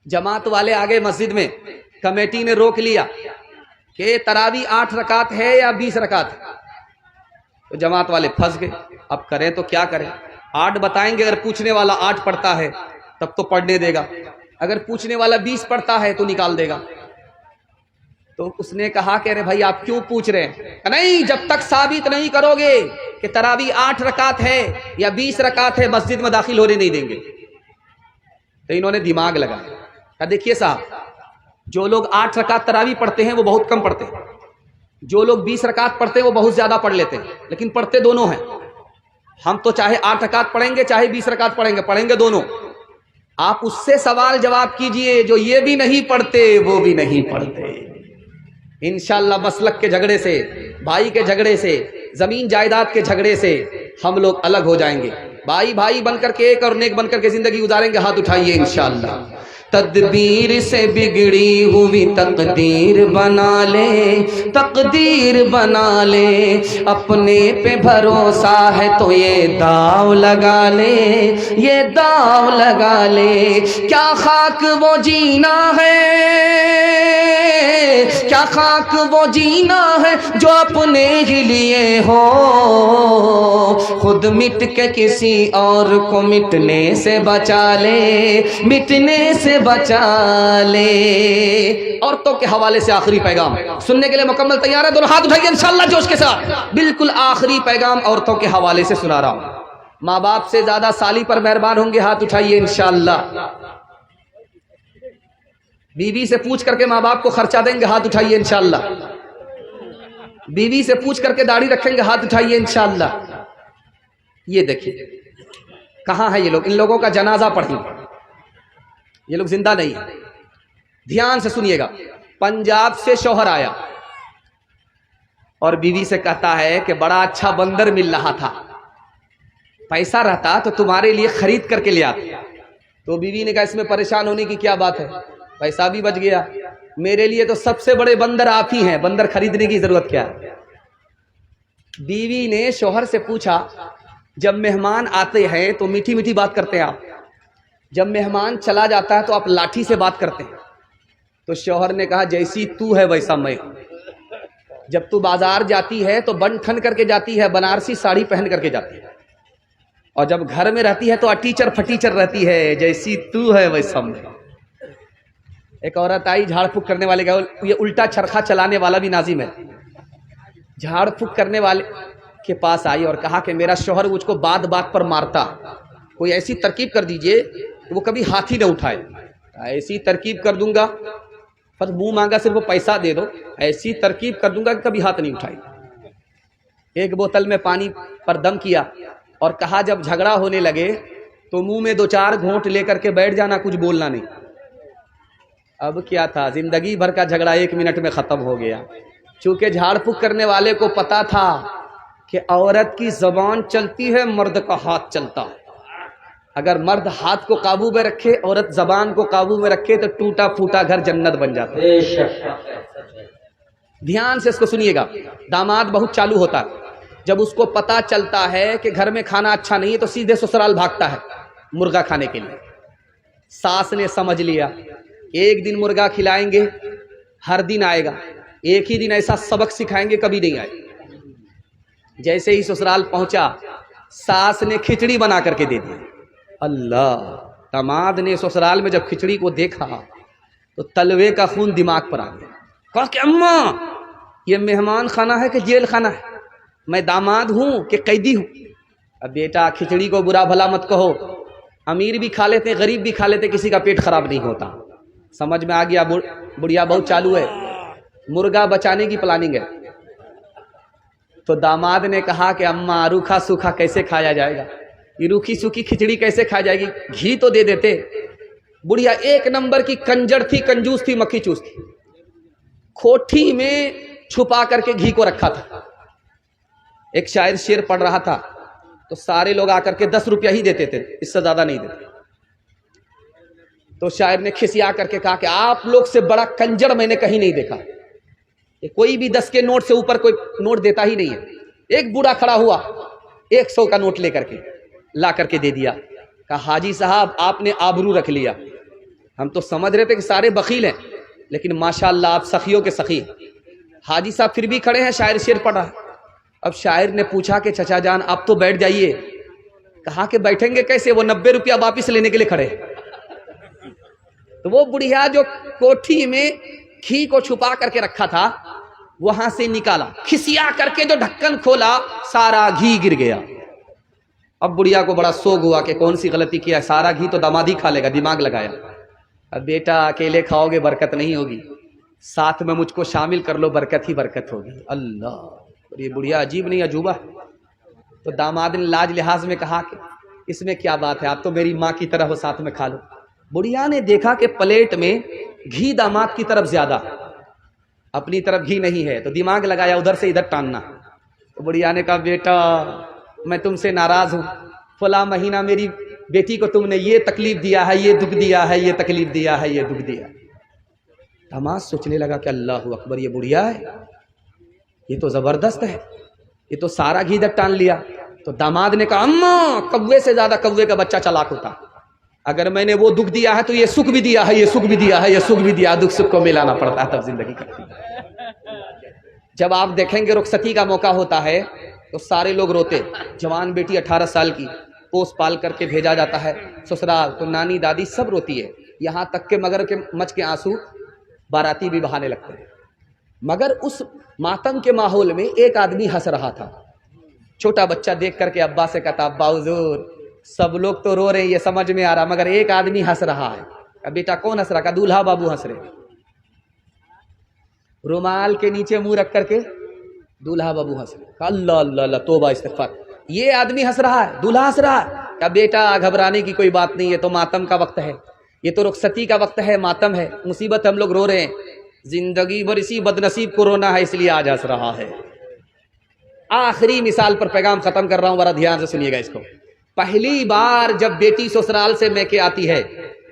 جماعت والے آگے مسجد میں، کمیٹی نے روک لیا کہ تراویح 8 رکعت ہے یا 20 رکعت ہے، تو جماعت والے پھنس گئے، اب کریں تو کیا کریں؟ 8 بتائیں گے، اگر پوچھنے والا 8 پڑھتا ہے تب تو پڑھنے دے گا، اگر پوچھنے والا 20 پڑھتا ہے تو نکال دے گا۔ تو اس نے کہا کہ ارے بھائی آپ کیوں پوچھ رہے ہیں؟ کہ نہیں، جب تک ثابت نہیں کرو گے کہ تراویح 8 رکعت ہے یا 20 رکعت ہے، مسجد میں داخل ہونے نہیں دیں گے۔ تو انہوں نے دماغ لگایا کہ دیکھیے صاحب، جو لوگ 8 رکعت تراویح پڑھتے ہیں وہ بہت کم پڑھتے ہیں، جو لوگ 20 رکعت پڑھتے ہیں وہ بہت زیادہ پڑھ لیتے ہیں، لیکن پڑھتے دونوں ہیں۔ ہم تو چاہے 8 رکعت پڑھیں گے چاہے 20 رکعت پڑھیں گے دونوں۔ آپ اس سے سوال جواب کیجئے جو یہ بھی نہیں پڑھتے وہ بھی نہیں پڑھتے۔ انشاءاللہ مسلک کے جھگڑے سے، بھائی کے جھگڑے سے، زمین جائیداد کے جھگڑے سے ہم لوگ الگ ہو جائیں گے، بھائی بھائی بن کر کے ایک اور نیک بن کر کے زندگی گزاریں گے۔ ہاتھ اٹھائیے انشاءاللہ۔ تدبیر سے بگڑی ہوئی تقدیر بنا لے، تقدیر بنا لے، اپنے پہ بھروسہ ہے تو یہ داؤ لگا لے، یہ داؤ لگا لے۔ کیا خاک وہ جینا ہے، کیا خاک وہ جینا ہے جو اپنے ہی لیے ہو، خود مٹ کے کسی اور کو مٹنے سے بچا لے، مٹنے سے بچا لے۔ عورتوں کے حوالے سے آخری پیغام سننے کے لیے مکمل تیار ہے؟ دونوں ہاتھ اٹھائیے انشاءاللہ جوش کے ساتھ۔ بالکل آخری پیغام عورتوں کے حوالے سے سنا رہا ہوں۔ ماں باپ سے زیادہ سالی پر مہربان ہوں گے، ہاتھ اٹھائیے انشاءاللہ۔ بیوی سے پوچھ کر کے ماں باپ کو خرچہ دیں گے، ہاتھ اٹھائیے انشاءاللہ۔ بیوی سے پوچھ کر کے داڑھی رکھیں گے، ہاتھ اٹھائیے انشاءاللہ۔ یہ دیکھیے کہاں ہے یہ لوگ، ان لوگوں کا جنازہ پڑھیں، یہ لوگ زندہ نہیں ہیں۔ دھیان سے سنیے گا۔ پنجاب سے شوہر آیا اور بیوی سے کہتا ہے کہ بڑا اچھا بندر مل رہا تھا، پیسہ رہتا تو تمہارے لیے خرید کر کے لے آتے۔ تو بیوی نے کہا اس میں پریشان ہونے کی کیا بات ہے، پیسہ بھی بچ گیا، میرے لیے تو سب سے بڑے بندر آپ ہی ہیں، بندر خریدنے کی ضرورت کیا ہے۔ بیوی نے شوہر سے پوچھا جب مہمان آتے ہیں تو میٹھی میٹھی بات کرتے ہیں آپ، جب مہمان چلا جاتا ہے تو آپ لاٹھی سے بات کرتے ہیں۔ تو شوہر نے کہا جیسی تو ہے ویسا میں ہوں، جب تو بازار جاتی ہے تو بن ٹھن کر کے جاتی ہے، بنارسی ساڑی پہن کر کے جاتی ہے، اور جب گھر میں رہتی ہے تو اٹیچر پھٹیچر رہتی ہے، جیسی تو ہے ویسا میں۔ ایک عورت آئی جھاڑ پھونک کرنے والے کا، یہ الٹا چرخا چلانے والا بھی ناظم ہے، جھاڑ پھونک کرنے والے کے پاس آئی اور کہا کہ میرا شوہر مجھ کو بات بات پر مارتا، کوئی ایسی ترکیب کر دیجئے کہ وہ کبھی ہاتھ ہی نہ اٹھائے۔ ایسی ترکیب کر دوں گا، بس منہ مانگا صرف وہ پیسہ دے دو، ایسی ترکیب کر دوں گا کہ کبھی ہاتھ نہیں اٹھائے۔ ایک بوتل میں پانی پر دم کیا اور کہا جب جھگڑا ہونے لگے تو منہ میں 2-4 گھونٹ لے کر کے بیٹھ جانا، کچھ بولنا نہیں۔ اب کیا تھا، زندگی بھر کا جھگڑا 1 منٹ میں ختم ہو گیا۔ چونکہ جھاڑ پھونک کرنے والے کو پتا تھا کہ عورت کی زبان چلتی ہے، مرد کا ہاتھ چلتا ہے۔ اگر مرد ہاتھ کو قابو میں رکھے، عورت زبان کو قابو میں رکھے تو ٹوٹا پھوٹا گھر جنت بن جاتا ہے۔ دھیان سے اس کو سنیے گا۔ داماد بہت چالو ہوتا ہے، جب اس کو پتا چلتا ہے کہ گھر میں کھانا اچھا نہیں ہے تو سیدھے سسرال بھاگتا ہے مرغا کھانے کے لیے۔ ساس نے سمجھ لیا ایک دن مرغا کھلائیں گے ہر دن آئے گا، ایک ہی دن ایسا سبق سکھائیں گے کبھی نہیں آئے۔ جیسے ہی سسرال پہنچا ساس نے کھچڑی بنا کر کے دے دی۔ اللہ، داماد نے سسرال میں جب کھچڑی کو دیکھا تو تلوے کا خون دماغ پر آ گیا۔ کہا کہ اماں یہ مہمان خانہ ہے کہ جیل خانہ ہے، میں داماد ہوں کہ قیدی ہوں؟ اب بیٹا کھچڑی کو برا بھلا مت کہو، امیر بھی کھا لیتے غریب بھی کھا لیتے، کسی کا پیٹ خراب نہیں ہوتا۔ سمجھ میں آ گیا؟ بڑھیا بہت چالو ہے، مرغا بچانے کی پلاننگ ہے۔ تو داماد نے کہا کہ اماں روکھا سوکھا کیسے کھایا جائے گا، یہ روکھی سوکھی کھچڑی کیسے کھائی جائے گی، گھی تو دے دیتے۔ بڑھیا 1 نمبر کی کنجر تھی، کنجوس تھی، مکھی چوس تھی، کھوٹھی میں چھپا کر کے گھی کو رکھا تھا۔ ایک شاعر شعر پڑھ رہا تھا تو سارے لوگ آ کر کے 10 روپیہ ہی دیتے تھے، اس سے زیادہ نہیں دیتے۔ تو شاعر نے کھسیا کر کے کہا کہ آپ لوگ سے بڑا کنجر میں نے کہیں نہیں دیکھا، کوئی بھی 10 کے نوٹ سے اوپر کوئی نوٹ دیتا ہی نہیں ہے۔ ایک بوڑھا کھڑا ہوا 100 کا نوٹ لے کر کے لا کر کے دے دیا، کہا حاجی صاحب آپ نے آبرو رکھ لیا، ہم تو سمجھ رہے تھے کہ سارے بخیل ہیں، لیکن ماشاءاللہ آپ سخیوں کے سخی ہیں۔ حاجی صاحب پھر بھی کھڑے ہیں، شاعر شعر پڑھ رہا ہے۔ اب شاعر نے پوچھا کہ چچا جان آپ تو بیٹھ جائیے۔ کہا کہ بیٹھیں گے کیسے، وہ 90 روپیہ واپس لینے کے لیے کھڑے ہیں۔ تو وہ بڑھیا جو کوٹھی میں گھی کو چھپا کر کے رکھا تھا وہاں سے نکالا، کھسیا کر کے جو ڈھکن کھولا سارا گھی گر گیا۔ اب بڑھیا کو بڑا سوگ ہوا کہ کون سی غلطی کیا، سارا گھی تو داماد ہی کھا لے گا، دماغ لگایا۔ اب بیٹا اکیلے کھاؤ گے برکت نہیں ہوگی، ساتھ میں مجھ کو شامل کر لو، برکت ہی برکت ہوگی۔ اللہ، اور یہ بڑھیا عجیب نہیں عجوبہ۔ تو داماد نے لاج لحاظ میں کہا کہ اس میں کیا بات ہے، آپ تو میری ماں کی طرح ہو، ساتھ میں کھا لو۔ بڑھیا نے دیکھا کہ پلیٹ میں گھی داماد کی طرف زیادہ، اپنی طرف گھی نہیں ہے، تو دماغ لگایا ادھر سے ادھر ٹاننا۔ تو بڑھیا نے کہا بیٹا میں تم سے ناراض ہوں، فلاں مہینہ میری بیٹی کو تم نے یہ تکلیف دیا ہے، یہ دکھ دیا ہے، یہ تکلیف دیا ہے، یہ دکھ دیا۔ داماد سوچنے لگا کہ اللہ اکبر، یہ بڑھیا ہے، یہ تو زبردست ہے، یہ تو سارا گھی ادھر ٹان لیا۔ تو داماد نے کہا اماں کوے سے زیادہ کوے کا بچہ چلاک ہوتا، اگر میں نے وہ دکھ دیا ہے تو یہ سکھ بھی دیا ہے، یہ سکھ بھی دیا ہے، یہ سکھ بھی دیا ہے، دکھ سکھ کو ملانا پڑتا ہے تب زندگی کٹتی ہے۔ جب آپ دیکھیں گے رخصتی کا موقع ہوتا ہے تو سارے لوگ روتے، جوان بیٹی 18 سال کی پوس پال کر کے بھیجا جاتا ہے سسرال، تو نانی دادی سب روتی ہے، یہاں تک کہ مگر کے مچ کے آنسو باراتی بھی بہانے لگتے ہیں۔ مگر اس ماتم کے ماحول میں ایک آدمی ہنس رہا تھا، چھوٹا بچہ دیکھ کر کے ابا سے کہتا ابا حضور سب لوگ تو رو رہے ہیں، یہ سمجھ میں آ رہا، مگر ایک آدمی ہنس رہا ہے۔ کہا بیٹا کون ہنس رہا؟ کہا دولہا بابو ہنس رہے، رومال کے نیچے منہ رکھ کر کے دولہا بابو ہنس رہے۔ کہا اللہ اللہ اللہ توبہ استغفار، یہ آدمی ہنس رہا ہے، دولہا ہنس رہا ہے۔ کہا بیٹا گھبرانے کی کوئی بات نہیں ہے، تو ماتم کا وقت ہے، یہ تو رخصتی کا وقت ہے، ماتم ہے، مصیبت، ہم لوگ رو رہے ہیں، زندگی بھر اسی بدنصیب کو رونا ہے، اس لیے آج ہنس رہا ہے۔ آخری مثال پر پیغام ختم کر رہا ہوں، ذرا دھیان سے سنیے گا اس کو۔ پہلی بار جب بیٹی سسرال سے میکے آتی ہے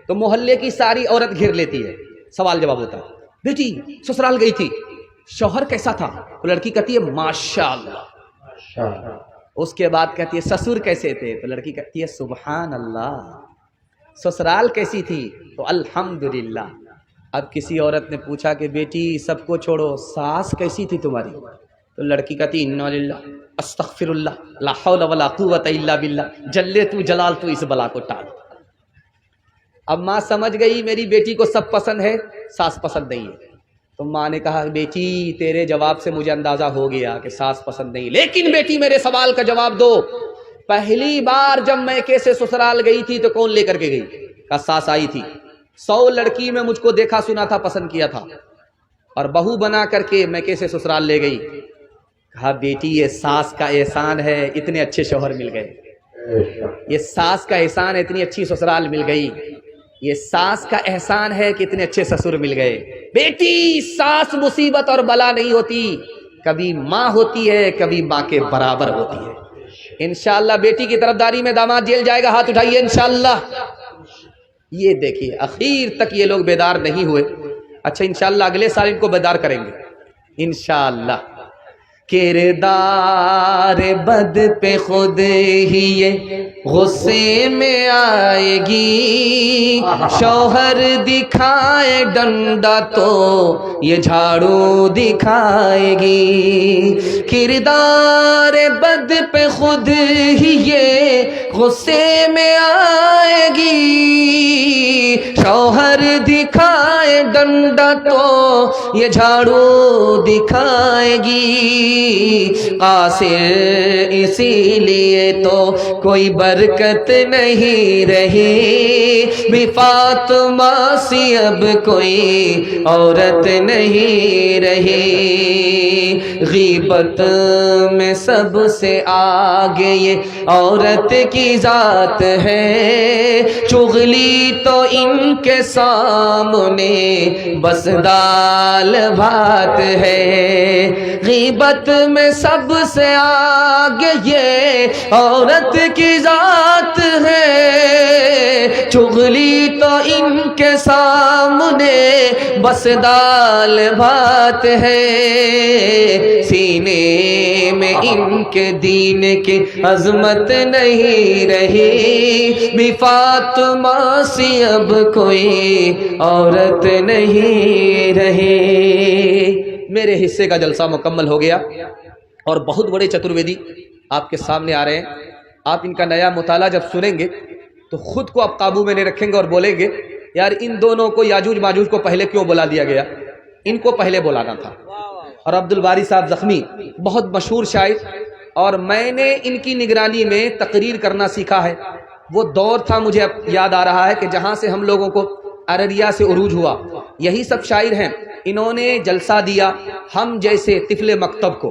تو محلے کی ساری عورت گھیر لیتی ہے، سوال جواب ہوتا ہے بیٹی سسرال گئی تھی، شوہر کیسا تھا؟ تو لڑکی کہتی ہے ماشاءاللہ۔ اس کے بعد کہتی ہے سسر کیسے تھے؟ تو لڑکی کہتی ہے سبحان اللہ۔ سسرال کیسی تھی؟ تو الحمدللہ۔ اب کسی عورت نے پوچھا کہ بیٹی سب کو چھوڑو، ساس کیسی تھی تمہاری؟ تو لڑکی کہتی انا للہ استغفر اللہ لا حول ولا قوت الا باللہ، جلے تو جلال تو اس بلا کو ٹال۔ اب ماں سمجھ گئی میری بیٹی کو سب پسند ہے، ساس پسند نہیں ہے۔ تو ماں نے کہا بیٹی تیرے جواب سے مجھے اندازہ ہو گیا کہ ساس پسند نہیں، لیکن بیٹی میرے سوال کا جواب دو، پہلی بار جب میکے سے سسرال گئی تھی تو کون لے کر کے گئی؟ کہا ساس آئی تھی، 100 لڑکی میں مجھ کو دیکھا سنا تھا، پسند کیا تھا، اور بہو بنا کر کے میکے سے سسرال لے گئی۔ کہا بیٹی یہ ساس کا احسان ہے، اتنے اچھے شوہر مل گئے، یہ ساس کا احسان ہے، اتنی اچھی سسرال مل گئی، یہ ساس کا احسان ہے کہ اتنے اچھے سسر مل گئے۔ بیٹی ساس مصیبت اور بلا نہیں ہوتی، کبھی ماں ہوتی ہے، کبھی ماں کے برابر ہوتی ہے۔ انشاءاللہ بیٹی کی طرفداری میں داماد جیل جائے گا، ہاتھ اٹھائیے انشاءاللہ۔ یہ دیکھیے اخیر تک یہ لوگ بیدار نہیں ہوئے، اچھا انشاءاللہ اگلے سال ان کو بیدار کریں گے انشاءاللہ۔ کردار بد پہ خود ہی یہ غصے میں آئے گی، شوہر دکھائے ڈنڈا تو یہ جھاڑو دکھائے گی۔ کردار بد پہ خود ہی یہ غصے میں آئے گی، شوہر دکھائے ڈنڈا تو یہ جھاڑو دکھائے گی۔ قاصر اسی لیے تو کوئی برکت نہیں رہی، بھی فاطمہ سی اب کوئی عورت نہیں رہی۔ غیبت میں سب سے آگے یہ عورت کی ذات ہے، چغلی تو ان کے سامنے بس دال بھات ہے۔ غیبت میں سب سے آگے یہ عورت کی ذات ہے، چغلی تو ان کے سامنے بس دال بھات ہے۔ سینے میں ان کے دین کی عظمت نہیں رہی، بھی فاطمہ سی اب کوئی عورت نہیں رہی۔ میرے حصے کا جلسہ مکمل ہو گیا اور بہت بڑے چترویدی آپ کے سامنے آ رہے ہیں۔ آپ ان کا نیا مطالعہ جب سنیں گے تو خود کو آپ قابو میں نہیں رکھیں گے اور بولیں گے یار ان دونوں کو یاجوج ماجوج کو پہلے کیوں بلا دیا گیا، ان کو پہلے بلانا تھا۔ اور عبدالباری صاحب زخمی بہت مشہور شاعر، اور میں نے ان کی نگرانی میں تقریر کرنا سیکھا ہے۔ وہ دور تھا مجھے اب یاد آ رہا ہے کہ جہاں سے ہم لوگوں کو ارریا سے عروج ہوا، یہی سب شاعر ہیں۔ انہوں نے جلسہ دیا ہم جیسے طفل مکتب کو،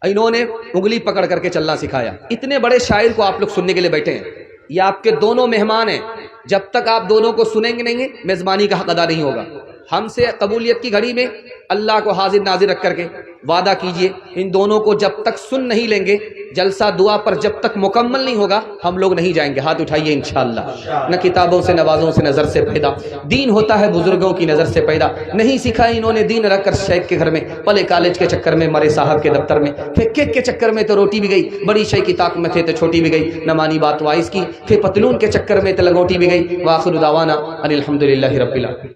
انہوں نے انگلی پکڑ کر کے چلنا سکھایا۔ اتنے بڑے شاعر کو آپ لوگ سننے کے لیے بیٹھے ہیں، یہ آپ کے دونوں مہمان ہیں۔ جب تک آپ دونوں کو سنیں گے نہیں میزبانی کا حق ادا نہیں ہوگا۔ ہم سے قبولیت کی گھڑی میں اللہ کو حاضر ناظر رکھ کر کے وعدہ کیجئے ان دونوں کو جب تک سن نہیں لیں گے، جلسہ دعا پر جب تک مکمل نہیں ہوگا ہم لوگ نہیں جائیں گے۔ ہاتھ اٹھائیے انشاءاللہ۔ نہ کتابوں سے نوازوں سے نظر سے پیدا، دین ہوتا ہے بزرگوں کی نظر سے پیدا۔ نہیں سکھا انہوں نے دین رکھ کر شیخ کے گھر میں، پلے کالج کے چکر میں، مرے صاحب کے دفتر میں، پھر کیک کے چکر میں تو روٹی بھی گئی، بڑی شے کی طاق میں تھے تو چھوٹی بھی گئی، نہ مانی بات وائس کی، پھر پتلون کے چکر میں تو لنگوٹی بھی گئی۔ وآخر دعوانا ان الحمدللہ رب العالمین۔